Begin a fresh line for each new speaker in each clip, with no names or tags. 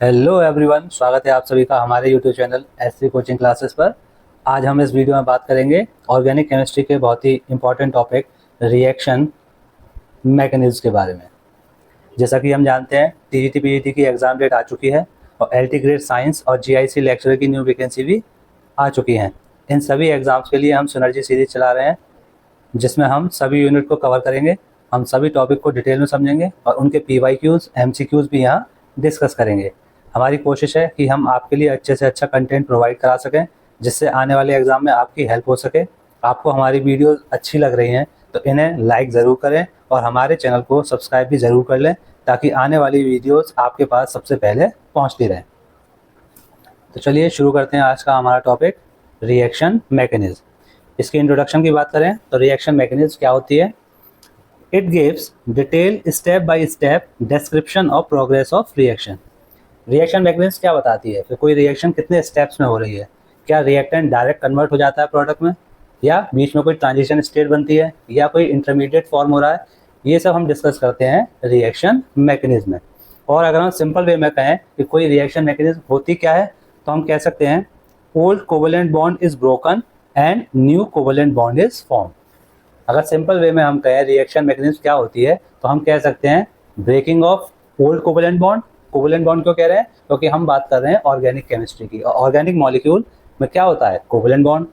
Hello everyone, स्वागत है आप सभी का हमारे YouTube channel SC coaching classes पर। आज हम इस वीडियो में बात करेंगे ऑर्गेनिक केमिस्ट्री के बहुत ही इंपॉर्टेंट टॉपिक रिएक्शन मैकेनिज्म के बारे में। जैसा कि हम जानते हैं टीजीटी पीजीटी की एग्ज़ाम डेट आ चुकी है और एलटी ग्रेड साइंस और जीआईसी लेक्चरर की न्यू वैकेंसी भी आ चुकी हैं। इन सभी एग्ज़ाम्स के लिए हम सिनर्जी सीरीज चला रहे हैं, जिसमें हम सभी यूनिट को कवर करेंगे। हम सभी टॉपिक को डिटेल में समझेंगे और उनके PYQs MCQs भी यहाँ डिस्कस करेंगे। हमारी कोशिश है कि हम आपके लिए अच्छे से अच्छा कंटेंट प्रोवाइड करा सकें, जिससे आने वाले एग्ज़ाम में आपकी हेल्प हो सके। आपको हमारी वीडियोस अच्छी लग रही हैं तो इन्हें लाइक ज़रूर करें और हमारे चैनल को सब्सक्राइब भी ज़रूर कर लें, ताकि आने वाली वीडियोस आपके पास सबसे पहले पहुंचती रहें। तो चलिए शुरू करते हैं आज का हमारा टॉपिक रिएक्शन मैकेनिज्म। इसके इंट्रोडक्शन की बात करें तो रिएक्शन मैकेनिज्म क्या होती है? It gives detail step by step description of progress of reaction. Reaction mechanism क्या बताती है कि कोई रिएक्शन कितने स्टेप्स में हो रही है। क्या रिएक्टेंट डायरेक्ट कन्वर्ट हो जाता है प्रोडक्ट में, या बीच में कोई ट्रांजिशन स्टेट बनती है, या कोई इंटरमीडिएट फॉर्म हो रहा है। ये सब हम डिस्कस करते हैं रिएक्शन मैकेनिज्म में। और अगर हम सिंपल वे में कहें कि कोई रिएक्शन मैकेनिज्म होती क्या है, तो हम कह सकते हैं old covalent bond is broken and new covalent bond is form. अगर सिंपल वे में हम कहें रिएक्शन मैकेनिज्म क्या होती है, तो हम कह सकते हैं breaking of old covalent bond. Covalent bond क्यों कह रहे हैं? क्योंकि हम बात कर रहे हैं ऑर्गेनिक केमिस्ट्री की, और ऑर्गेनिक मॉलिक्यूल में क्या होता है? Covalent bond.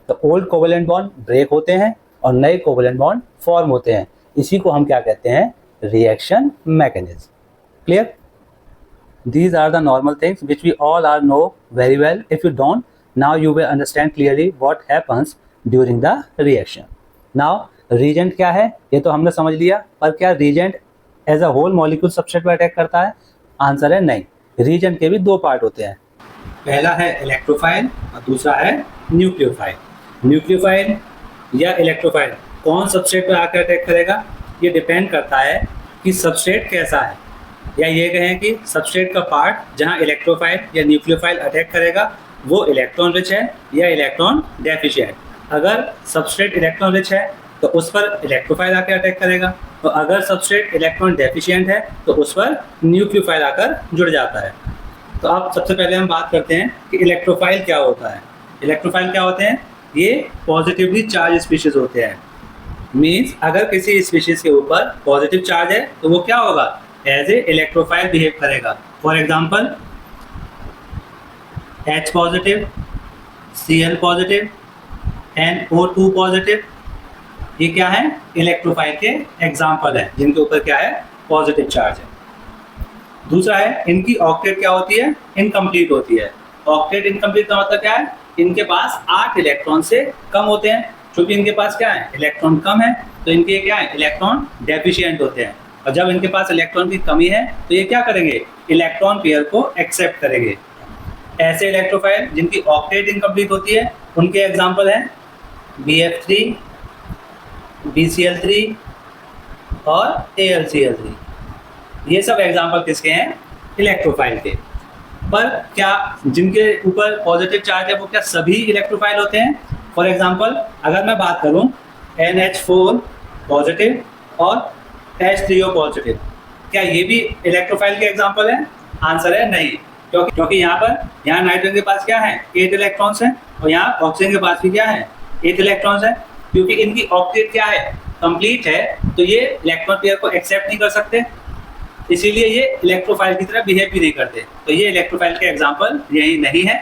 तो ओल्ड कोवेलेंट बॉन्ड ब्रेक होते हैं और नए कोवेलेंट बॉन्ड फॉर्म होते हैं। इसी को हम क्या कहते हैं? Reaction mechanism. Clear? These are the normal things which we all are know very well. If you don't, now you will understand clearly what happens during the reaction. Now, reagent क्या है ये तो हमने समझ लिया, पर क्या reagent as a whole molecule substrate पर अटैक करता है? आंसर है नहीं। reagent के भी दो पार्ट होते हैं, पहला है इलेक्ट्रोफाइल और दूसरा है न्यूक्लियोफाइल। न्यूक्लियोफाइल या इलेक्ट्रोफाइल कौन सबस्ट्रेट पर आकर अटैक करेगा, ये डिपेंड करता है कि सबस्ट्रेट कैसा है, या ये कहें कि सबस्ट्रेट का पार्ट जहां इलेक्ट्रोफाइल या न्यूक्लियोफाइल अटैक करेगा वो इलेक्ट्रॉन रिच है या इलेक्ट्रॉन डेफिशिएंट। अगर सबस्ट्रेट इलेक्ट्रॉन रिच है तो उस पर इलेक्ट्रोफाइल आकर अटैक करेगा, और अगर सबस्ट्रेट इलेक्ट्रॉन डेफिशिएंट है तो उस पर न्यूक्लियोफाइल आकर जुड़ जाता है। तो अब सबसे पहले हम बात करते हैं कि इलेक्ट्रोफाइल क्या होता है। इलेक्ट्रोफाइल क्या होते हैं? ये पॉजिटिवली चार्ज स्पीशीज होते हैं। मीन्स अगर किसी स्पीशीज के ऊपर पॉजिटिव चार्ज है तो वो क्या होगा? एज ए इलेक्ट्रोफाइल बिहेव करेगा। For example H positive, Cl positive, NO2 positive, ये क्या है? इलेक्ट्रोफाइल के एग्जाम्पल है जिनके ऊपर क्या है? पॉजिटिव चार्ज है। दूसरा है इनकी ऑक्टेट क्या होती है? इनकम्प्लीट होती है। ऑक्टेट इनकम्प्लीट का मतलब क्या है? इनके पास 8 इलेक्ट्रॉन से कम होते हैं। क्योंकि इनके पास क्या है? इलेक्ट्रॉन कम है, तो इनके क्या है? इलेक्ट्रॉन डेफिशिएंट होते हैं। और जब इनके पास इलेक्ट्रॉन की कमी है तो ये क्या करेंगे? इलेक्ट्रॉन पेयर को एक्सेप्ट करेंगे। ऐसे इलेक्ट्रोफाइल जिनकी ऑक्टेट इनकम्प्लीट होती है उनके एग्जाम्पल हैं BF3, BCl3 और AlCl3। ये सब एग्जाम्पल किसके हैं? इलेक्ट्रोफाइल के। पर क्या जिनके ऊपर पॉजिटिव चार्ज है वो क्या सभी इलेक्ट्रोफाइल होते हैं? फॉर एग्जाम्पल अगर मैं बात करूं NH4 पॉजिटिव और H3O पॉजिटिव, क्या ये भी इलेक्ट्रोफाइल के एग्जाम्पल है? आंसर है नहीं। क्योंकि यहाँ नाइट्रोजन के पास क्या है? 8 इलेक्ट्रॉन्स हैं, और यहाँ ऑक्सीजन के पास भी क्या है? 8 इलेक्ट्रॉन्स हैं। क्योंकि इनकी ऑक्टेट क्या है? कंप्लीट है, तो ये इलेक्ट्रॉन पेयर को एक्सेप्ट नहीं कर सकते, इसीलिए ये इलेक्ट्रोफाइल की तरह बिहेव भी नहीं करते। तो ये इलेक्ट्रोफाइल के एग्जाम्पल यही नहीं है।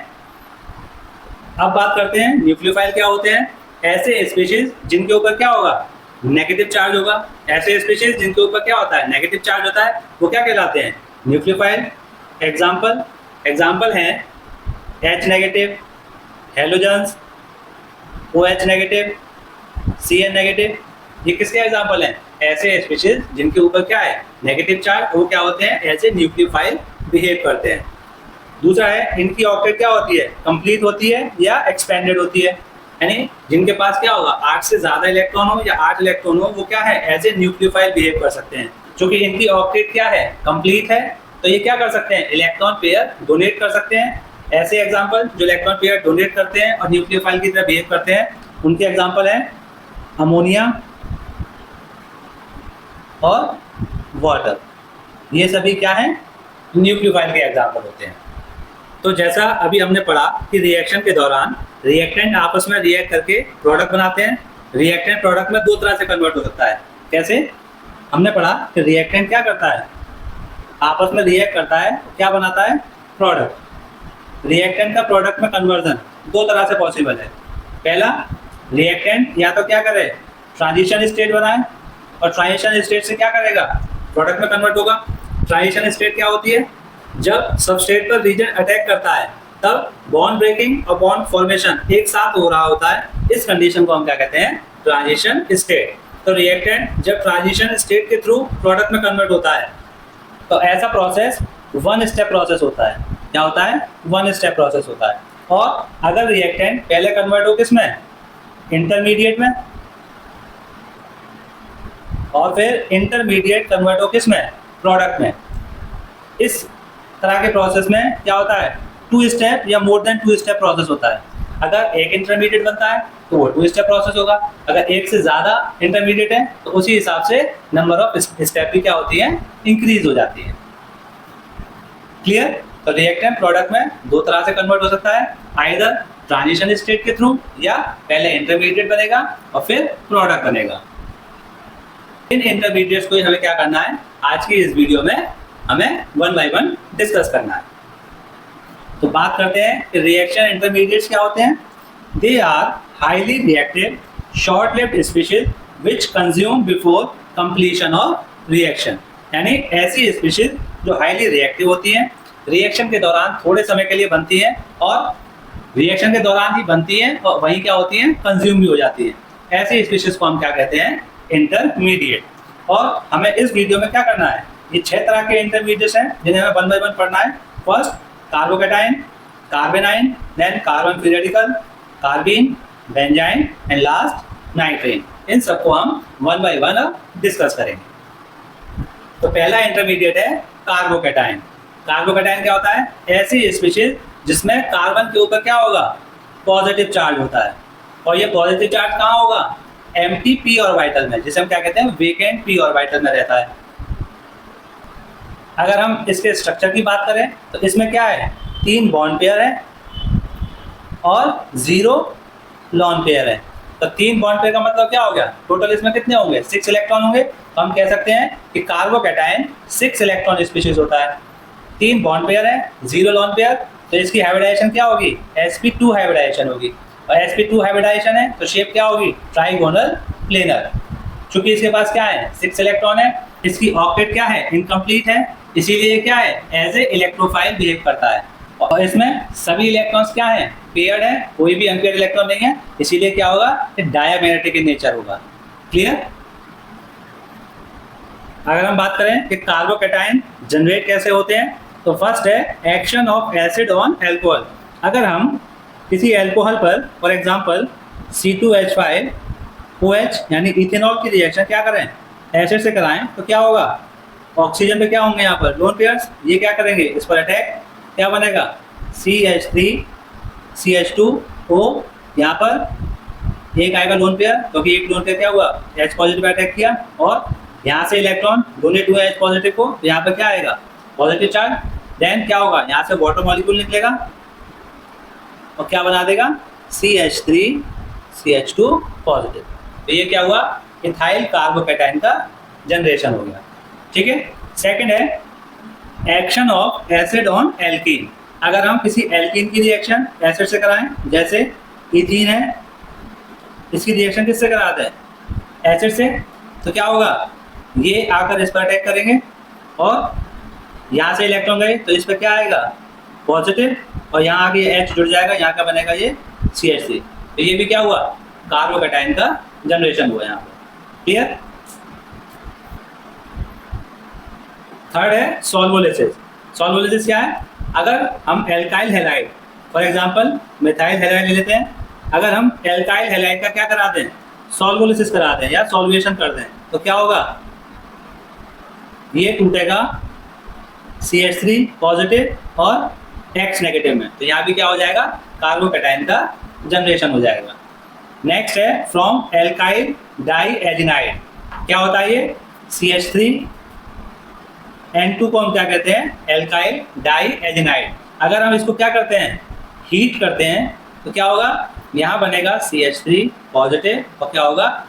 अब बात करते हैं न्यूक्लियोफाइल क्या होते हैं। ऐसे स्पीशीज जिनके ऊपर क्या होगा? नेगेटिव चार्ज होगा। ऐसे स्पीशीज जिनके ऊपर क्या होता है? नेगेटिव चार्ज होता है, वो क्या कहलाते हैं? न्यूक्लियोफाइल। एग्जाम्पल हैं H negative, halogens, OH negative, Cn negative. ये किसके एग्जाम्पल हैं? ऐसे स्पीशीज जिनके ऊपर क्या है? नेगेटिव चार्ज, वो क्या होते हैं? ऐसे न्यूक्लियोफाइल बिहेव करते हैं। दूसरा है इनकी ऑक्टेट क्या होती है? कंप्लीट होती है या एक्सपेंडेड होती है। यानी जिनके पास क्या होगा? 8 से ज्यादा इलेक्ट्रॉन हो या 8 इलेक्ट्रॉन हो, वो क्या है? एज ए न्यूक्लियोफाइल बिहेव कर सकते हैं। क्योंकि इनकी ऑक्टेट क्या है? कंप्लीट है, तो ये क्या कर सकते हैं? इलेक्ट्रॉन पेयर डोनेट कर सकते हैं। ऐसे एग्जाम्पल जो इलेक्ट्रॉन पेयर डोनेट करते हैं और न्यूक्लियोफाइल की तरह बिहेव करते हैं, उनके एग्जाम्पल हैं अमोनिया और वाटर। ये सभी क्या हैं? न्यूक्लियोफाइल के एग्जाम्पल होते हैं। तो जैसा अभी हमने पढ़ा कि रिएक्शन के दौरान रिएक्टेंट आपस में रिएक्ट करके प्रोडक्ट बनाते हैं। रिएक्टेंट प्रोडक्ट में दो तरह से कन्वर्ट हो सकता है। कैसे? हमने पढ़ा कि रिएक्टेंट क्या करता है, आपस में रिएक्ट करता है, क्या बनाता है, प्रोडक्ट। रिएक्टेंट का प्रोडक्ट में कन्वर्जन दो तरह से पॉसिबल है। पहला, रिएक्टेंट या तो क्या करे, ट्रांजिशन स्टेट बनाए, और ट्रांजिशन स्टेट से क्या करेगा, प्रोडक्ट में कन्वर्ट होगा। ट्रांजिशन स्टेट क्या होती है, जब सबस्ट्रेट पर रीजन अटैक करता है तब बॉन्ड ब्रेकिंग और बॉन्ड फॉर्मेशन एक साथ हो रहा होता है। इस कंडीशन को हम क्या कहते हैं, ट्रांजिशन स्टेट। तो रिएक्टेंट जब ट्रांजिशन स्टेट के थ्रू प्रोडक्ट में कन्वर्ट होता है तो ऐसा प्रोसेस वन स्टेप प्रोसेस होता है। क्या होता है, वन स्टेप प्रोसेस होता है। और अगर रिएक्टेंट पहले कन्वर्ट हो किसमें, इंटरमीडिएट में, और फिर इंटरमीडिएट कन्वर्ट हो किसमें, प्रोडक्ट में। इस तरह के प्रोसेस में क्या होता है, टू स्टेप या more than two step process होता है। अगर एक इंटरमीडिएट बनता है तो वो टू स्टेप प्रोसेस होगा। अगर एक से ज़्यादा इंटरमीडिएट है तो उसी हिसाब से नंबर ऑफ स्टेप भी क्या होती है, इंक्रीज हो जाती है। क्लियर? तो रिएक्टेंट प्रोडक्ट में दो तरह से कन्वर्ट हो सकता है, आइदर ट्रांजिशन स्टेट के थ्रू या पहले इंटरमीडिएट बनेगा और फिर प्रोडक्ट बनेगा। इन इंटरमीडिएट्स को हमें क्या करना है, आज की इस वीडियो में हमें वन बाय वन डिस्कस करना है। तो बात करते हैं कि रिएक्शन इंटरमीडिएट्स क्या होते हैं। They are highly reactive short lived species which consume before completion of reaction. यानी ऐसी स्पीशीज जो हाईली रिएक्टिव होती हैं, रिएक्शन के दौरान थोड़े समय के लिए बनती हैं और रिएक्शन के दौरान ही बनती हैं और वहीं क्या होती हैं, कंज्यूम भी हो जाती हैं। ऐसी स्पीशीज को हम क्या कहते हैं, इंटरमीडिएट। और हमें इस वीडियो में क्या करना है, ये 6 तरह के इंटरमीडिएट्स हैं जिन्हें हमें वन बाय वन पढ़ना है। First carbocation, carbanion, then carbon free radical, carbene, benzyne and last nitrene. इन सबको हम वन बाय वन डिस्कस करेंगे। तो पहला इंटरमीडिएट है कार्बोकैटायन। कार्बोकैटायन क्या होता है, ऐसी स्पीशीज जिसमें कार्बन के ऊपर क्या होगा, पॉजिटिव चार्ज होता है। और ये पॉजिटिव चार्ज कहाँ होगा, एम्प्टी पी ऑर्बिटल में, जिसे हम क्या कहते हैं, वेकेंट पी ऑर्बिटल में रहता है। अगर हम इसके स्ट्रक्चर की बात करें तो इसमें क्या है, 3 बॉन्ड पेयर है और 0 लॉन पेयर है। तो 3 बॉन्ड पेयर का मतलब क्या हो गया, टोटल इसमें कितने होंगे, 6 इलेक्ट्रॉन होंगे। तो हम कह सकते हैं कि कार्बोकैटायन 6 इलेक्ट्रॉन स्पीशीज होता है। 3 बॉन्ड पेयर है, 0 लॉन पेयर, तो इसकी हाइब्रिडाइजेशन क्या होगी, sp2 हाइब्रिडाइजेशन होगी। और sp2 हाइब्रिडाइजेशन है तो शेप क्या होगी, ट्राइगोनल प्लेनर। चूंकि इसके पास क्या है, 6 इलेक्ट्रॉन है, इसकी ऑक्टेट क्या है, इनकम्प्लीट है, इसीलिए क्या है, एज ए इलेक्ट्रोफाइल बिहेव करता है। और इसमें सभी इलेक्ट्रॉन्स क्या है, पेयर्ड है, कोई भी अनपेयर्ड इलेक्ट्रॉन नहीं है, इसीलिए क्या होगा, डायमैग्नेटिक इन नेचर होगा। क्लियर? अगर हम बात करें कि कार्बोकैटायन जनरेट कैसे होते हैं, तो फर्स्ट है action of acid on alcohol. अगर हम किसी एल्कोहल पर फॉर एग्जांपल C2H5OH यानी इथेनॉल की रिएक्शन क्या करें, एसिड से कराएं, तो क्या होगा, ऑक्सीजन पे क्या होंगे यहाँ पर, लोन पेयर्स, ये क्या करेंगे, इस पर अटैक, क्या बनेगा, CH3CH2O, यहाँ पर एक आएगा लोन पेयर, क्योंकि एक लोन पेयर क्या हुआ, H पॉजिटिव अटैक किया, और यहाँ से इलेक्ट्रॉन डोनेट हुआ H पॉजिटिव को, तो यहाँ पर क्या आएगा, पॉजिटिव चार्ज। देन क्या होगा, यहाँ से वाटर मॉलिक्यूल निकलेगा और क्या बना देगा, CH3CH2 पॉजिटिव। तो ये क्या हुआ, इथाइल कार्बोकैटायन का जनरेशन हो गया। ठीक है। सेकंड है action of acid on alkene. अगर हम किसी एल्कीन की रिएक्शन एसिड से कराएं, जैसे इथीन है, इसकी रिएक्शन किससे कराते हैं, एसिड से, तो क्या होगा, ये आकर इस पर अटैक करेंगे और यहाँ से इलेक्ट्रॉन गए तो इस पर क्या आएगा, पॉजिटिव, और यहाँ आगे H जुड़ जाएगा, यहाँ का बनेगा ये CH3। तो ये भी क्या हुआ, कार्बोकैटायन का जनरेशन हुआ यहाँ पर। क्लियर? थर्ड है सॉल्वोलिसिस। सॉल्वोलिसिस क्या है, अगर हम alkyl halide for example methyl halide ले लेते हैं, अगर हम एल्काइल हैलाइड का क्या करा दें, सॉल्वोलिसिस करा दें या सॉल्वेशन कर दें, तो क्या होगा, ये टूटेगा CH3 पॉजिटिव और X नेगेटिव में, तो यहाँ भी क्या हो जाएगा, कार्बोकैटायन का जनरेशन हो जाएगा। नेक्स्ट है फ्रॉम एल्काइल डाई एजिनाइड। क्या होता है ये, CH3 N2 को हम क्या कहते हैं, एल्काइल डाइएजेनाइड। अगर हम इसको क्या करते हैं, हीट करते हैं, तो क्या होगा, यहाँ बनेगा CH3 पॉजिटिव और क्या होगा,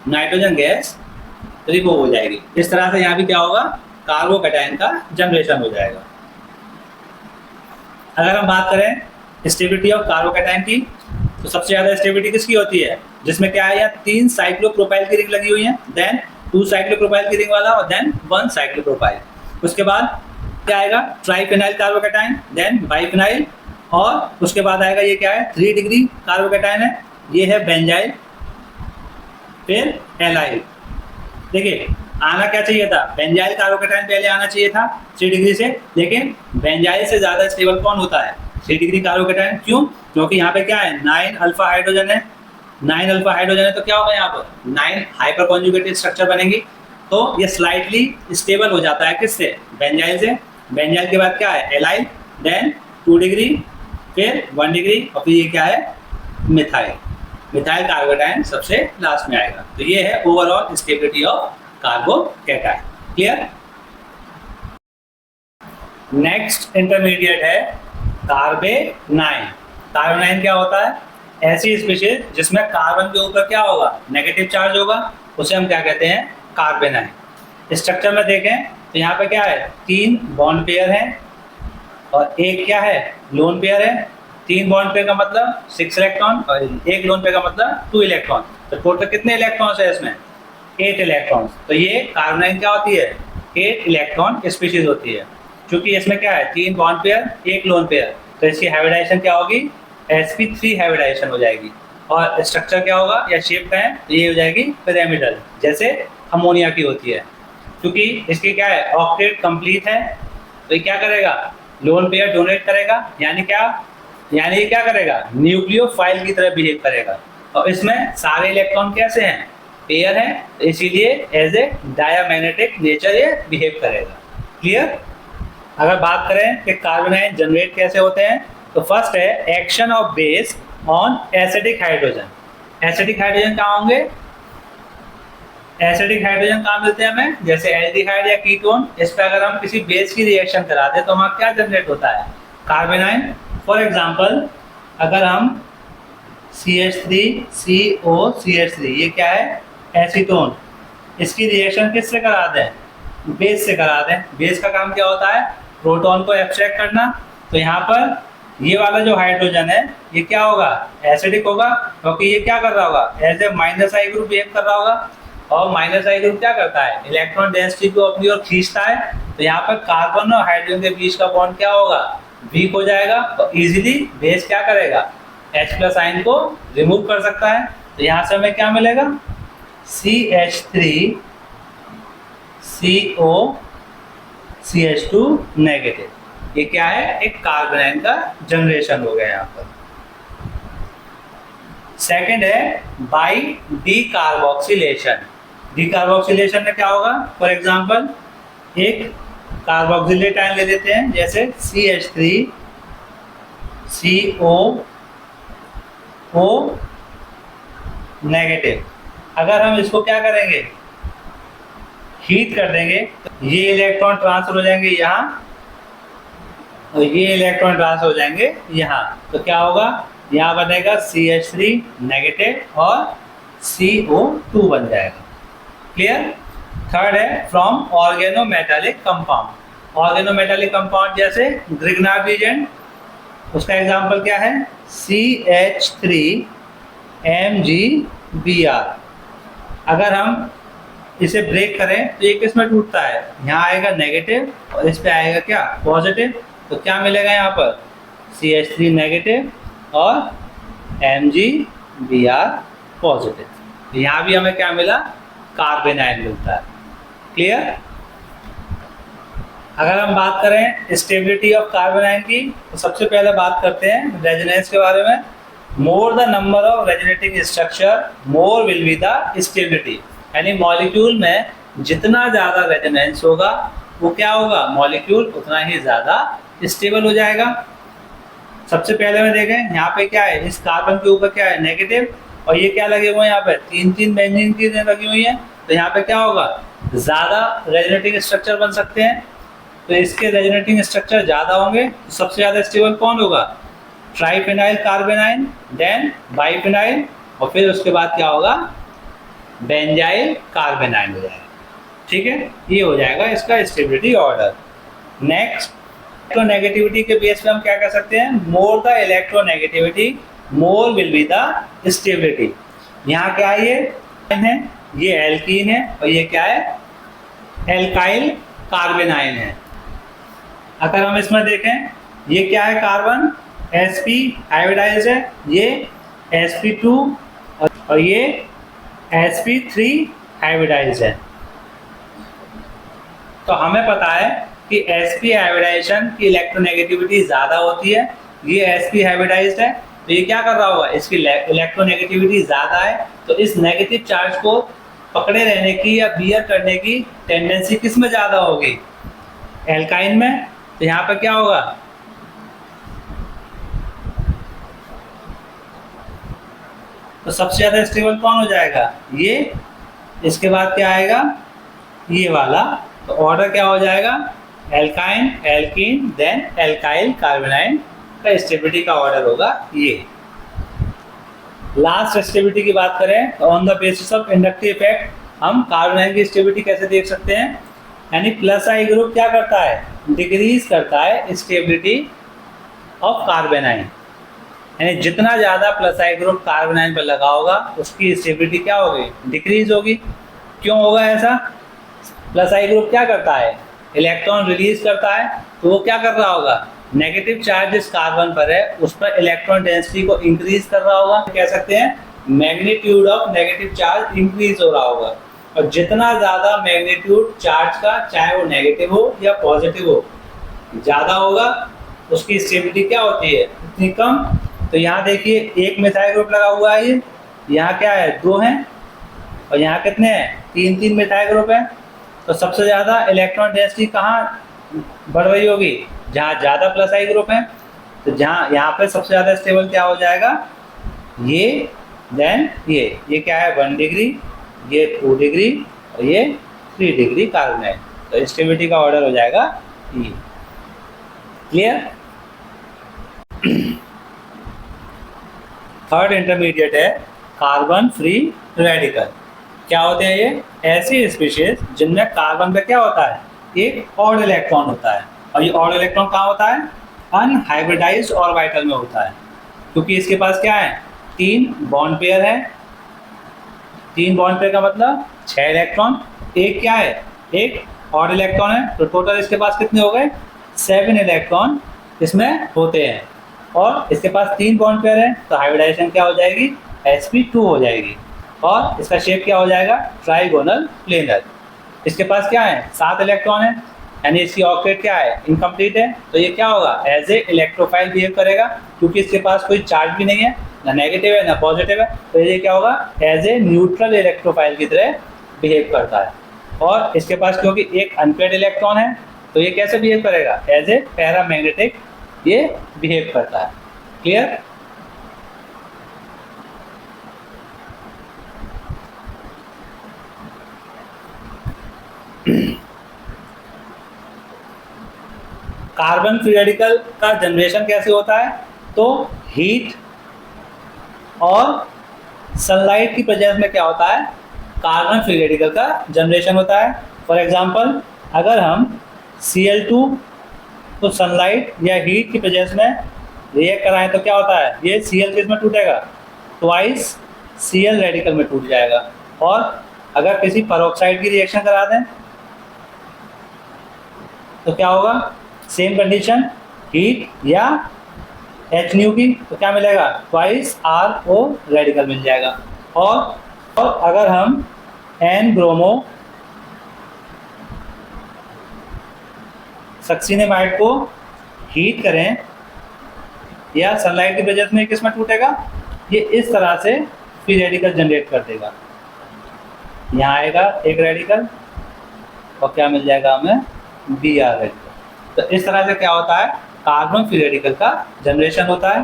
नाइट्रोजन गैस रिमूव हो जाएगी। इस तरह से यहाँ भी क्या होगा, कार्बोकैटायन का जनरेशन हो जाएगा। अगर हम बात करें स्टेबिलिटी ऑफ कार्बोकैटायन की, तो सबसे ज्यादा स्टेबिलिटी किसकी होती है, जिसमें क्या है, 3 साइक्लोप्रोपाइल की रिंग लगी हुई है, देन 2 साइक्लोप्रोपाइल की रिंग वाला और देन 1 साइक्लोप्रोपाइल। उसके बाद क्या आएगा, ट्राइफेनाइल कार्बोकैटायन, देन बाइफेनाइल, और उसके बाद आएगा ये क्या है, 3 डिग्री कार्बोकैटायन है, ये है बेंजाइल, फिर एलाइल। देखिए आना क्या चाहिए था, बेंजाइल कार्बोकैटायन पहले आना चाहिए था 3 डिग्री से, लेकिन बेंजाइल से ज्यादा स्टेबल कौन होता है, 3 डिग्री कार्बोकैटायन। क्यों, क्योंकि यहाँ पे क्या है, 9 अल्फा हाइड्रोजन है, 9 अल्फा हाइड्रोजन है, तो क्या होगा यहाँ पर 9 हाइपर कॉन्जुगेटेड स्ट्रक्चर बनेंगी, तो ये स्लाइटली स्टेबल हो जाता है किससे, बेंजाइल से। बेंजाइल के बाद क्या है, एलाइल, देन 2 डिग्री, फिर 1 डिग्री, और फिर ये क्या है, मिथाइल। मिथाइल कार्बोकैटायन सबसे लास्ट में आएगा। तो ये है overall stability of carbocation. Clear. Next intermediate है कार्बेनाइन। कार्बेनाइन क्या होता है, ऐसी स्पीशीज जिसमें कार्बन के ऊपर क्या होगा, नेगेटिव चार्ज होगा, उसे हम क्या कहते हैं, कार्बेनाइन। स्ट्रक्चर में देखें तो यहाँ पे क्या है, 3 बॉन्ड पेयर हैं और एक क्या है, लोन पेयर है। 3 बॉन्ड पेयर का मतलब 6 इलेक्ट्रॉन और एक लोन पेयर का मतलब 2 इलेक्ट्रॉन। तो टोटल कितने इलेक्ट्रॉन्स है इसमें, 8 इलेक्ट्रॉन्स। तो ये कार्बोनाइन क्या होती है, 8 इलेक्ट्रॉन स्पीशीज होती है। क्योंकि इसमें क्या है, 3 बॉन्ड पेयर, एक लोन पेयर, तो इसकी हाइब्रिडाइजेशन क्या होगी, sp3 हाइब्रिडाइजेशन हो जाएगी। और स्ट्रक्चर क्या होगा या शेप का है, तो ये हो जाएगी पिरामिडल, जैसे अमोनिया की होती है। क्योंकि इसकी क्या है, ऑक्टेट कंप्लीट है, तो ये क्या करेगा, लोन पेयर डोनेट करेगा, यानी ये क्या करेगा, न्यूक्लियोफाइल की तरह बिहेव करेगा। और इसमें सारे इलेक्ट्रॉन कैसे हैं, पेयर हैं, तो इसीलिए एज ए डायमैग्नेटिक नेचर ये बिहेव करेगा। क्लियर। अगर बात करें कि कार्बोनाइन जनरेट कैसे होते हैं, तो फर्स्ट है action of base on acidic hydrogen. Acidic hydrogen कहाँ होंगे, एसिडिक हाइड्रोजन कहाँ मिलते हैं हमें, जैसे एल्डिहाइड या कीटोन। इस पर अगर हम किसी बेस की रिएक्शन कराते हैं तो हमारा क्या जनरेट होता है, कार्बोनाइन। फॉर एग्जांपल अगर हम CH3COCH3, ये क्या है, एसीटोन, इसकी रिएक्शन किससे करा दें, बेस से करा दें। बेस का काम क्या होता है, प्रोटॉन को एब्स्ट्रैक्ट करना। तो यहाँ पर ये वाला जो हाइड्रोजन है ये क्या होगा, एसिडिक होगा, क्योंकि ये क्या कर रहा होगा, as a -I group behave कर रहा होगा। और -I ग्रुप क्या करता है, इलेक्ट्रॉन डेंसिटी को अपनी ओर खींचता है। तो यहाँ पर कार्बन और हाइड्रोजन के बीच का बॉन्ड क्या होगा, वीक हो जाएगा। तो इजीली बेस क्या करेगा, H+ आयन को रिमूव कर सकता है। तो यहाँ से हमें क्या मिलेगा, CH3COCH2 नेगेटिव। ये क्या है, एक कार्बोनाइन का जनरेशन हो गया यहाँ पर। सेकंड है बाई डीकार्बोक्सिलेशन। डीकार्बोक्सिलेशन में क्या होगा, फॉर एग्जांपल एक कार्बोक्सिलेट आयन ले लेते हैं, जैसे CH3COO नेगेटिव। अगर हम इसको क्या करेंगे, हीट कर देंगे, तो ये इलेक्ट्रॉन ट्रांसफर हो जाएंगे यहाँ और ये इलेक्ट्रॉन ट्रांसफर हो जाएंगे यहाँ। तो क्या होगा, यहाँ बनेगा CH3 नेगेटिव और CO2 बन जाएगा। क्लियर। थर्ड है from organometallic compound. Organometallic compound जैसे ग्रिग्नार्ड रिएजेंट, उसका एग्जांपल क्या है, CH3MgBr। अगर हम इसे ब्रेक करें तो ये किस में टूटता है, यहाँ आएगा नेगेटिव और इस पे आएगा क्या, पॉजिटिव। तो क्या मिलेगा यहाँ पर, CH3 नेगेटिव और MgBr पॉजिटिव। यहाँ भी हमें क्या मिला, कार्बेनाइन मिलता है। क्लियर। अगर हम बात करें स्टेबिलिटी ऑफ कार्बोनाइन की, तो सबसे पहले बात करते हैं रेजोनेंस के बारे में। More the number of resonating structure more will be the stability. यानी मॉलिक्यूल में जितना ज्यादा रेजोनेंस होगा वो क्या होगा, मॉलिक्यूल उतना ही ज्यादा स्टेबल हो जाएगा। सबसे पहले में देखें यहाँ पे क्या है, इस कार्बन के ऊपर क्या है, नेगेटिव, और ये क्या लगे हुए हैं यहाँ पे, 3 बेंजीन की लगी हुई है। तो यहाँ पे क्या होगा, ज्यादा रेजोनेटिंग स्ट्रक्चर बन सकते हैं। तो इसके रेजोनेटिंग स्ट्रक्चर ज्यादा होंगे। तो सबसे ज्यादा स्टेबल कौन होगा? ट्राइफेनाइल कार्बेनाइन, देन बाइफेनाइल, और फिर उसके बाद क्या होगा? बेंजाइल कार्बेनाइन हो जाएगा। ठीक है, ये हो जाएगा इसका स्टेबिलिटी ऑर्डर। नेक्स्ट, इलेक्ट्रोनेगेटिविटी के बेस पे हम क्या कह सकते हैं? More the electronegativity more will be the stability. यहाँ क्या है? ये एल्कीन है और ये क्या है? एल्काइल कार्बेनाइन है। अगर हम इसमें देखें, ये क्या है? कार्बन sp हाइब्रिडाइज्ड है, ये sp2 और ये sp3 हाइब्रिडाइज्ड है। तो हमें पता है कि sp हाइब्रिडाइजेशन की इलेक्ट्रोनेगेटिविटी ज्यादा होती है, ये sp हाइब्रिडाइज्ड है, तो ये क्या कर रहा होगा? इसकी इलेक्ट्रोनेगेटिविटी ज्यादा है, तो इस नेगेटिव चार्ज को पकड़े रहने की या बियर करने की टेंडेंसी किस में ज्यादा होगी? एल्काइन में। तो यहाँ पे क्या होगा? तो सबसे ज्यादा स्टेबल कौन हो जाएगा? ये। इसके बाद क्या आएगा? ये वाला। तो ऑर्डर क्या हो जाएगा? Alkyne, alkene, then alkyl carbanion का स्टेबिलिटी का ऑर्डर होगा ये। लास्ट स्टेबिलिटी की बात करें तो on the basis of inductive effect हम कार्बेनाइन की स्टेबिलिटी कैसे देख सकते हैं? यानी प्लस आई ग्रुप क्या करता है? डिक्रीज करता है स्टेबिलिटी ऑफ कार्बेनाइन। यानी जितना ज्यादा प्लस आई ग्रुप कार्बेनाइन पर लगा होगा उसकी स्टेबिलिटी क्या होगी? डिक्रीज होगी। क्यों होगा ऐसा? प्लस आई ग्रुप क्या करता है? इलेक्ट्रॉन रिलीज करता है, तो वो क्या कर रहा होगा? नेगेटिव चार्ज जिस कार्बन पर है उस पर इलेक्ट्रॉन डेंसिटी को इंक्रीज कर रहा होगा। कह सकते हैं magnitude of negative charge increase हो रहा होगा। और जितना ज्यादा मैग्नीट्यूड चार्ज का, चाहे वो नेगेटिव हो या पॉजिटिव हो, ज्यादा होगा उसकी स्टेबिलिटी क्या होती है? उतनी कम। तो यहाँ देखिए एक मिथाइल ग्रुप लगा हुआ है, ये यहाँ क्या है? 2 हैं, और यहाँ कितने हैं? 3 मिथाइल ग्रुप है। तो सबसे ज्यादा इलेक्ट्रॉन डेंसिटी कहाँ बढ़ रही होगी? जहाँ ज्यादा प्लस आई ग्रुप है। तो जहाँ यहाँ पे सबसे ज्यादा स्टेबल क्या हो जाएगा? ये, देन ये क्या है? 1 डिग्री, ये 2 डिग्री और ये 3 डिग्री कार्बोनाइल। तो स्टेबिलिटी का ऑर्डर हो जाएगा ये। क्लियर? थर्ड इंटरमीडिएट है कार्बन फ्री रेडिकल। क्या होते हैं ये? ऐसी स्पीशीज जिनमें कार्बन पे क्या होता है? एक ऑड इलेक्ट्रॉन होता है, और ये ऑड इलेक्ट्रॉन कहाँ होता है? अनहाइब्रिडाइज्ड ऑर्बिटल में होता है, क्योंकि इसके पास क्या है? 3 बॉन्ड पेयर है। 3 बॉन्ड पेयर का मतलब 6 इलेक्ट्रॉन। एक क्या है? एक ऑड इलेक्ट्रॉन है। तो टोटल इसके पास कितने हो गए? 7 इलेक्ट्रॉन इसमें होते हैं, और इसके पास 3 बॉन्ड पेयर है, तो हाइब्रिडाइजेशन क्या हो जाएगी? sp2 हो जाएगी, और इसका शेप क्या हो जाएगा? Trigonal planar. इसके पास क्या है? 7 इलेक्ट्रॉन है, यानी इसकी ऑक्टेट क्या है? इनकम्प्लीट है। तो ये क्या होगा? एज ए इलेक्ट्रोफाइल बिहेव करेगा, क्योंकि इसके पास कोई चार्ज भी नहीं है, ना नेगेटिव है ना पॉजिटिव है। तो ये क्या होगा? एज ए न्यूट्रल इलेक्ट्रोफाइल की तरह बिहेव करता है। और इसके पास क्योंकि एक अनपेयर्ड इलेक्ट्रॉन है, तो ये कैसे बिहेव करेगा? एज ए पैरामैग्नेटिक ये बिहेव करता है। क्लियर? कार्बन फ्री रेडिकल का जनरेशन कैसे होता है? तो हीट और सनलाइट की प्रेजेंस में क्या होता है? कार्बन फ्री रेडिकल का जनरेशन होता है। फॉर एग्जांपल, अगर हम Cl2 तो सनलाइट या हीट की प्रेजेंस में रिएक्ट कराएं तो क्या होता है? ये Cl किस में टूटेगा? ट्वाइस Cl रेडिकल में टूट जाएगा। और अगर किसी पेरोक्साइड की रिएक्शन करा दें तो क्या होगा? सेम कंडीशन, हीट या HNu की, तो क्या मिलेगा? ट्वाइस RO रेडिकल मिल जाएगा। और अगर हम N ब्रोमो सक्सीनेमाइड को हीट करें या सनलाइट की वजह से किस में टूटेगा? ये इस तरह से फ्री रेडिकल जनरेट कर देगा। यहाँ आएगा एक रेडिकल और क्या मिल जाएगा हमें? Br radical. तो इस तरह से क्या होता है? कार्बन फ्री रेडिकल का जनरेशन होता है।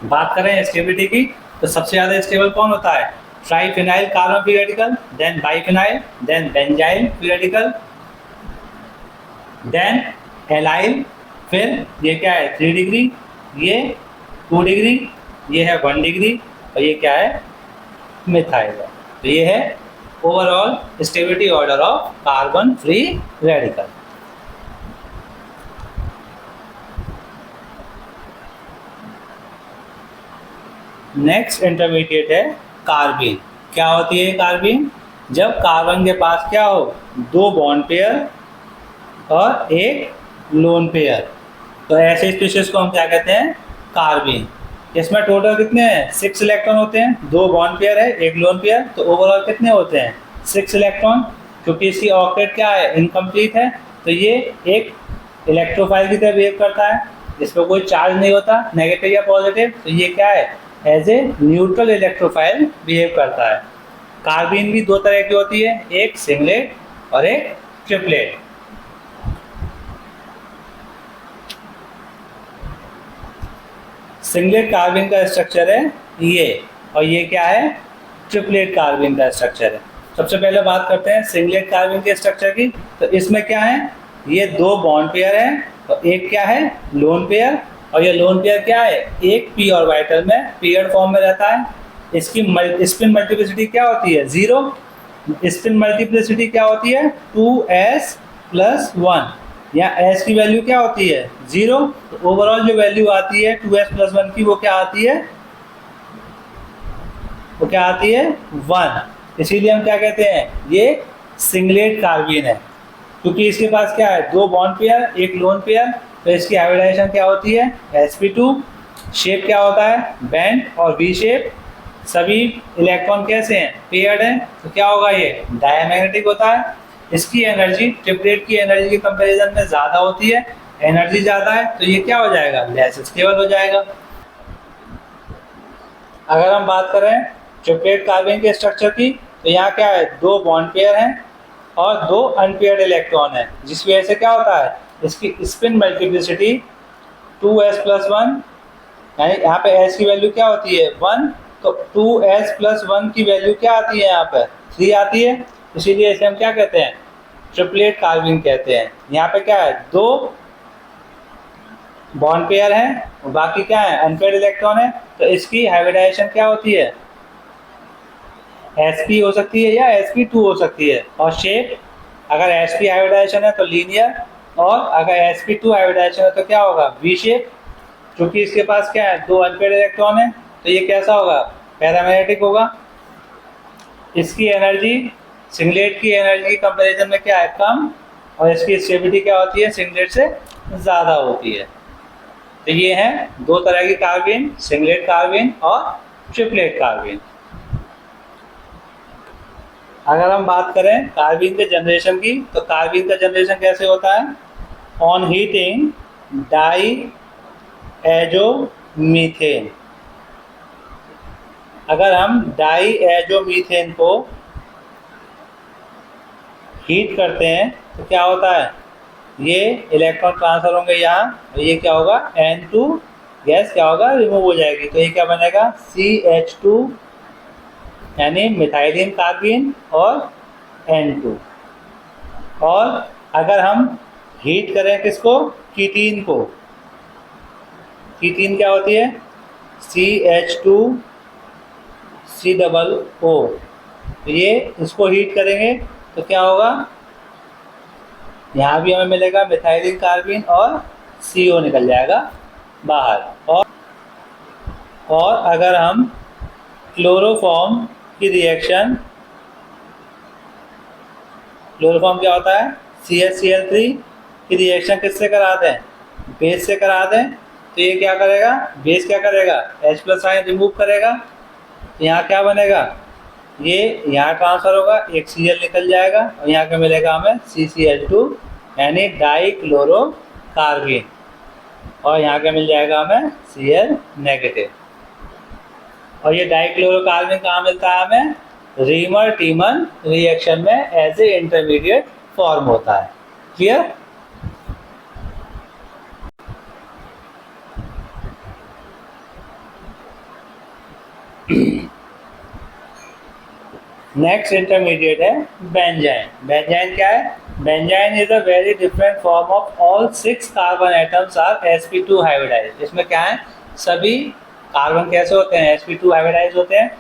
बात करें स्टेबिलिटी की, तो सबसे ज्यादा स्टेबल कौन होता है? Triphenyl carbon free radical, then biphenyl, then benzyl free radical, then allyl, फिर ये क्या है 3 डिग्री, ये 2 डिग्री, ये है 1 डिग्री, और ये क्या है मिथाइल है। तो ये है overall stability order of carbon free radical. Next intermediate है कार्बीन। क्या होती है कार्बीन? जब कार्बन के पास क्या हो, 2 बॉन्ड पेयर और एक लोन पेयर, तो ऐसे स्पीशीज को हम क्या कहते हैं कार्बीन। इसमें टोटल कितने हैं 6 इलेक्ट्रॉन होते हैं, 2 बॉन्ड पेयर है एक लोन पेयर, तो ओवरऑल कितने होते हैं 6 इलेक्ट्रॉन। क्योंकि इसकी ऑक्टेट क्या है इनकम्प्लीट है, तो ये एक इलेक्ट्रोफाइल की तरह बिहेव करता है, इस पर कोई चार्ज नहीं होता नेगेटिव या पॉजिटिव, तो ये क्या है as a neutral electrophile behave करता है। कार्बीन भी 2 तरह की होती है, एक सिंगलेट और एक ट्रिपलेट। सिंगलेट कार्बीन का स्ट्रक्चर है ये, और ये क्या है ट्रिपलेट कार्बीन का स्ट्रक्चर है। सबसे पहले बात करते हैं सिंगलेट कार्बीन के स्ट्रक्चर की। तो इसमें क्या है, ये 2 बॉन्ड पेयर है और एक क्या है लोन पेयर, और ये लोन पेयर क्या है एक पी ऑर्बिटल में पेयर्ड फॉर्म में रहता है। इसकी स्पिन मल्टीप्लिसिटी क्या होती है 0, स्पिन मल्टीप्लिसिटी क्या होती है 2s+1, या s की वैल्यू क्या होती है 0। तो ओवरऑल जो वैल्यू आती है 2s+1 की वो क्या आती है 1। इसीलिए हम क्या कहते हैं ये सिंगलेट कार्बीन है, क्योंकि इसके पास क्या है 2 बॉन्ड पेयर एक लोन पेयर, तो इसकी हाइब्रिडाइजेशन क्या होती है sp2। शेप क्या होता है बैंड और वी शेप, सभी इलेक्ट्रॉन कैसे हैं पेयर्ड हैं, तो क्या होगा ये डायमैग्नेटिक होता है। इसकी एनर्जी ट्रिपलेट की एनर्जी के कंपैरिजन में ज़्यादा होती है, एनर्जी ज़्यादा है तो ये क्या हो जाएगा लेस स्टेबल हो जाएगा। अगर हम बात करें ट्रिपलेट कार्बन के स्ट्रक्चर की, तो यहाँ क्या है 2 बॉन्ड पेयर हैं और 2 अनपेयर्ड इलेक्ट्रॉन है, जिस वजह से क्या होता है इसकी स्पिन मल्टीप्लिसिटी 2s+1, यानी यहाँ पे s की वैल्यू क्या होती है 1, तो 2s+1 की वैल्यू क्या आती है यहाँ पे 3 आती है, इसीलिए इसे हम क्या कहते हैं ट्रिपलेट कार्बन कहते हैं। यहाँ पे क्या है 2 बॉन्ड पेयर है और बाकी क्या है अनपेयर्ड इलेक्ट्रॉन है, तो इसकी हाइब्रिडाइजेशन क्या होती है sp हो सकती है या sp2 हो सकती है, और शेप अगर sp हाइब्रिडाइजेशन है तो लीनियर, और अगर sp2 हाइब्रिडाइजेशन है तो क्या होगा वी शेप। क्योंकि इसके पास क्या है 2 अनपेयर्ड इलेक्ट्रॉन है तो ये कैसा होगा पैरामैग्नेटिक होगा। इसकी एनर्जी सिंगलेट की एनर्जी के कंपैरिजन में क्या है कम, और इसकी स्टेबिलिटी क्या होती है सिंगलेट से ज़्यादा होती है। तो ये हैं 2 तरह की कार्बन, सिंगलेट कार्बन और ट्रिपलेट कार्बन। अगर हम बात करें कार्बन के जनरेशन की, तो कार्बन का जनरेशन कैसे होता है ऑन हीटिंग डाई एजोमीथेन। अगर हम डाई एजोमीथेन को हीट करते हैं तो क्या होता है ये इलेक्ट्रॉन ट्रांसफर होंगे यहाँ, और ये क्या होगा N2 गैस क्या होगा रिमूव हो जाएगी, तो ये क्या बनेगा CH2 यानी मिथाइलिन कार्बन और N2। और अगर हम हीट करें किसको कीटीन को, कीटीन क्या होती है CH2COO, तो ये इसको हीट करेंगे तो क्या होगा यहाँ भी हमें मिलेगा मिथाइलिन कार्बन और CO निकल जाएगा बाहर। और अगर हम क्लोरोफॉर्म की रिएक्शन, क्लोरोफॉर्म क्या होता है CH3 की रिएक्शन किससे करा दें बेस से करा दें, तो ये क्या करेगा बेस क्या करेगा H+ आयन रिमूव करेगा, तो यहाँ क्या बनेगा ये यहाँ ट्रांसफर होगा एक Cl निकल जाएगा और यहाँ क्या मिलेगा हमें CCH2 यानी डाई क्लोरो कार्बन, और यहाँ क्या मिल जाएगा हमें Cl नेगेटिव। और ये डाई क्लोरो कार्बन कहाँ मिलता है हमें रीमर टीमन रिएक्शन में एज ए इंटरमीडिएट फॉर्म होता है। क्लियर। नेक्स्ट इंटरमीडिएट है बेंजाइन। बेंजाइन क्या है benzyne is a very different form of all 6 carbon atoms are sp2 hybridised. इसमें क्या है, सभी कार्बन कैसे होते हैं, sp2 हाइब्रिडाइज होते हैं।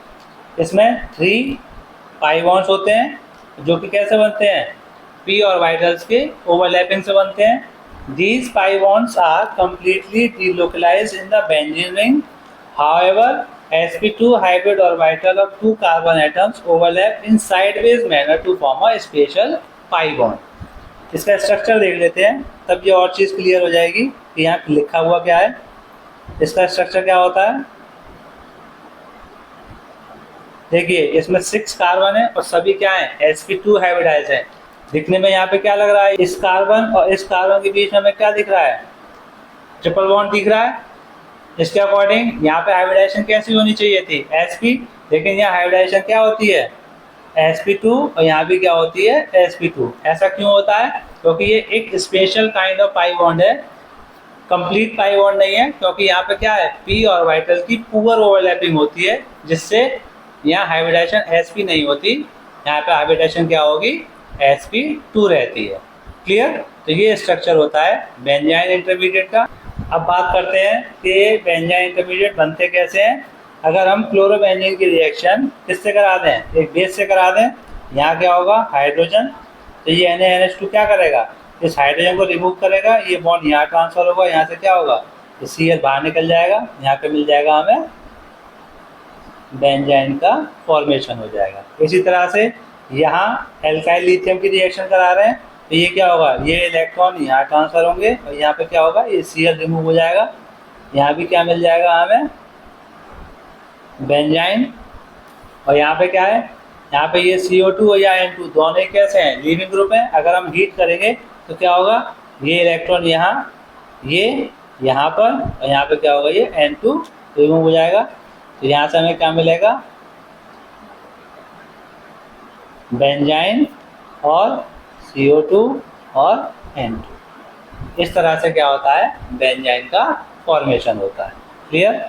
इसमें 3 पाई बॉन्ड्स होते हैं जो कि कैसे बनते हैं, p ऑर्बिटल्स के ओवरलैपिंग से बनते हैं। These pi bonds are completely delocalized in the benzene ring. However, sp2 hybrid orbital of 2 carbon atoms overlap in sideways manner to form a special pi bond. इसका स्ट्रक्चर देख लेते हैं, तब ये और चीज़ क्लियर हो जाएगी कि यहाँ लिखा हुआ क्या है। इसका स्ट्रक्चर क्या होता है, देखिए इसमें 6 कार्बन है और सभी क्या है, sp2 हाइब्रिडाइज है। दिखने में यहाँ पे क्या लग रहा है, इस कार्बन और इस कार्बन के बीच में हमें क्या दिख रहा है, ट्रिपल बॉन्ड दिख रहा है। इसके अकॉर्डिंग यहाँ पे हाइब्रिडाइजेशन कैसी होनी चाहिए थी, sp, लेकिन यहाँ हाइब्रिडाइजेशन क्या होती है, sp2, और यहाँ भी क्या होती है, sp2। ऐसा क्यों होता है, क्योंकि ये एक special kind of pi bond है, कंप्लीट पाई बॉन्ड नहीं है, क्योंकि यहाँ पे क्या है, p ऑर्बिटल की पुअर ओवरलैपिंग होती है, जिससे यहाँ हाइब्रिडाइजेशन sp नहीं होती, यहाँ पे हाइब्रिडाइजेशन क्या होगी, sp2 रहती है। क्लियर। तो ये स्ट्रक्चर होता है बेंजाइन इंटरमीडिएट का। अब बात करते हैं कि बेंजाइन इंटरमीडिएट बनते कैसे हैं। अगर हम क्लोरोबेंजीन की रिएक्शन किससे करा दें, एक बेस से करा दें, यहाँ क्या होगा, हाइड्रोजन, तो ये NaNH2 क्या करेगा, इस हाइड्रोजन को रिमूव करेगा, ये बॉन्ड यहाँ ट्रांसफर होगा, यहाँ से क्या होगा, Cl बाहर निकल जाएगा, यहाँ पे मिल जाएगा हमें बेंजाइन का फॉर्मेशन हो जाएगा। इसी तरह से यहाँ एल्काइल लिथियम की रिएक्शन करा रहे हैं, तो ये क्या होगा, ये इलेक्ट्रॉन यहाँ ट्रांसफर होंगे और यहाँ पे क्या होगा, ये Cl रिमूव हो जाएगा, यहाँ भी क्या मिल जाएगा हमें, बेंजाइन। और यहाँ पे क्या है, यहाँ पे ये CO2 और या N2 दोनों कैसे हैं, लीविंग ग्रुप है। अगर हम हीट करेंगे तो क्या होगा, ये इलेक्ट्रॉन यहाँ, ये यहाँ पर, और यहाँ पे क्या होगा, ये N2 रिमूव हो जाएगा। तो यहाँ से हमें क्या मिलेगा, बेंजाइन और CO2 और N2। इस तरह से क्या होता है, बेंजाइन का फॉर्मेशन होता है। क्लियर।